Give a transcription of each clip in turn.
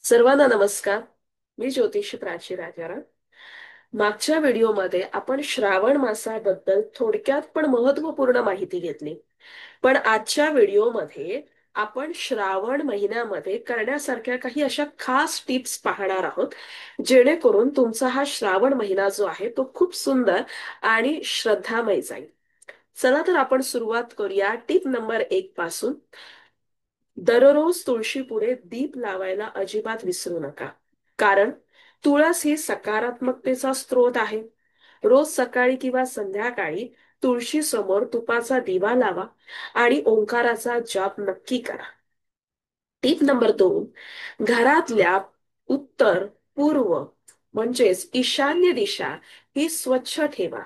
सर्वांना नमस्कार. मी ज्योतिषी प्राची राजाराम. मागच्या व्हिडिओमध्ये आपण श्रावण मासाबद्दल थोडक्यात पण महत्वपूर्ण माहिती घेतली. पण आजच्या व्हिडिओमध्ये आपण श्रावण महिन्यामध्ये करण्यासारख्या काही अशा खास टिप्स पाहणार आहोत, जेणेकरून तुमचा हा श्रावण महिना जो आहे तो खूप सुंदर आणि श्रद्धामय जाईल. चला तर आपण सुरुवात करूया टिप नंबर 1 पासून. दररोज तुळशीपुढे दीप लावायला अजिबात विसरू नका. कारण तुळस ही सकारात्मकतेचा स्रोत आहे. रोज सकाळी किंवा संध्याकाळी तुळशी समोर तुपाचा दिवा लावा आणि ओंकाराचा जाप नक्की करा. टीप नंबर 2, घरातल्या उत्तर, पूर्व म्हणजेच ईशान्य दिशा ही स्वच्छ ठेवा.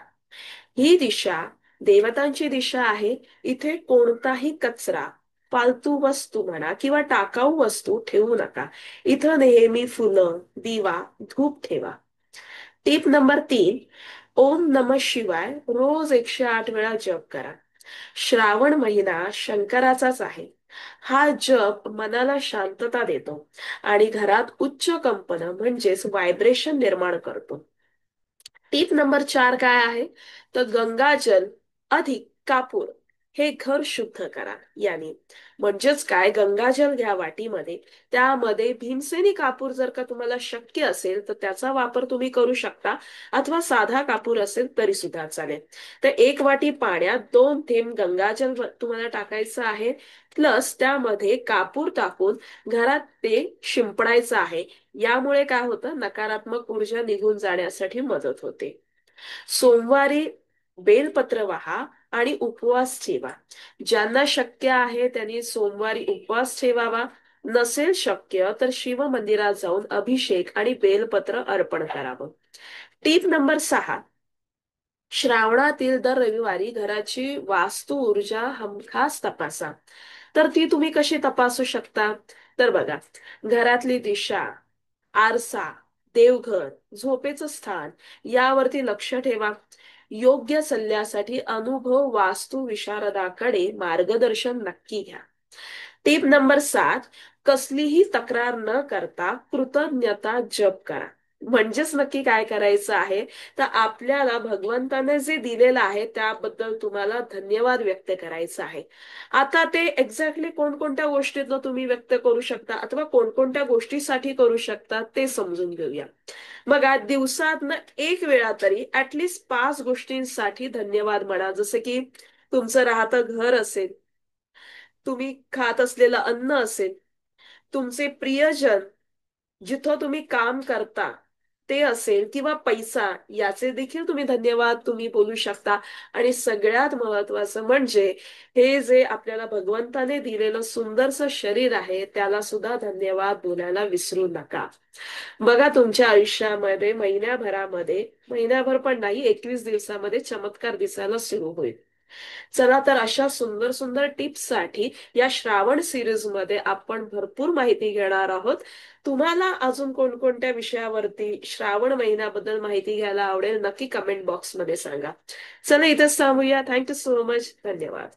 ही दिशा देवतांची दिशा आहे. इथे कोणताही कचरा, फालतू वस्तू म्हणा किंवा टाकाऊ वस्तू ठेवू नका. इथं नेहमी फुलं, दिवा, धूप ठेवा. टीप नंबर 3, ओम नमः शिवाय रोज 108 वेळा जप करा. श्रावण महिना शंकराचाच आहे. हा जप मनाला शांतता देतो आणि घरात उच्च कंपन म्हणजेच व्हायब्रेशन निर्माण करतो. टीप नंबर 4 काय आहे? तर गंगाजल अधिक कापूर हे घर शुद्ध करा. याने म्हणजेच काय, गंगाजल घ्या वाटीमध्ये, त्यामध्ये भीमसेनी कापूर जर का तुम्हाला शक्य असेल तर त्याचा वापर तुम्ही करू शकता, अथवा साधा कापूर असेल तरी सुद्धा चालेल. तर 1 वाटी पाण्यात 2 थेंब गंगाजल तुम्हाला टाकायचं आहे, प्लस त्यामध्ये कापूर टाकून घरात ते शिंपडायचं आहे. यामुळे काय होतं, नकारात्मक ऊर्जा निघून जाण्यासाठी मदत होते. सोमवारी बेलपत्र वाहा आणि उपवास ठेवा. ज्यांना शक्य आहे त्यांनी सोमवारी उपवास ठेवावा. नसेल शक्य तर शिव मंदिरात जाऊन अभिषेक आणि बेलपत्र अर्पण करावं. टीप नंबर 6, श्रावणातील दर रविवारी घराची वास्तू ऊर्जा हमखास तपासा. तर ती तुम्ही कशी तपासू शकता? तर बघा, घरातली दिशा, आरसा, देवघर, झोपेचं स्थान यावरती लक्ष ठेवा. योग्य सल्ल्यासाठी अनुभव वास्तु विशारदाकडे मार्गदर्शन नक्की घ्या. टीप नंबर 7, कसलीही तक्रार न करता कृतज्ञता जप करा. म्हणजेच नक्की काय करायचं आहे, तर आपल्याला भगवंताने जे दिलेलं आहे त्याबद्दल तुम्हाला धन्यवाद व्यक्त करायचा आहे. आता ते एक्झॅक्टली कोणकोणत्या गोष्टीतनं तुम्ही व्यक्त करू शकता अथवा कोणकोणत्या गोष्टीसाठी करू शकता ते समजून घेऊया. मग आज दिवसातनं 1 वेळा तरी ऍटलिस्ट 5 गोष्टींसाठी धन्यवाद म्हणा. जसं की तुमचं राहतं घर असेल, तुम्ही खात असलेलं अन्न असेल, तुमचे प्रियजन, जिथं तुम्ही काम करता ते असेल, किंवा पैसा, याचे देखील तुम्ही धन्यवाद तुम्ही बोलू शकता. आणि सगळ्यात महत्वाचं म्हणजे हे जे आपल्याला भगवंताने दिलेलं सुंदरसं शरीर आहे त्याला सुद्धा धन्यवाद बोलायला विसरू नका. बघा, तुमच्या आयुष्यामध्ये महिन्याभरामध्ये, महिन्याभर पण नाही, 21 दिवसामध्ये चमत्कार दिसायला सुरू होईल. चला तर अशा सुंदर सुंदर टिप्स साठी या श्रावण सिरीज मध्ये आपण भरपूर माहिती घेणार आहोत. तुम्हाला अजून कोणकोणत्या विषयावरती श्रावण महिन्याबद्दल माहिती घ्यायला आवडेल, नक्की कमेंट बॉक्स मध्ये सांगा. चला इथेच थांबूया. Thank you so much. धन्यवाद.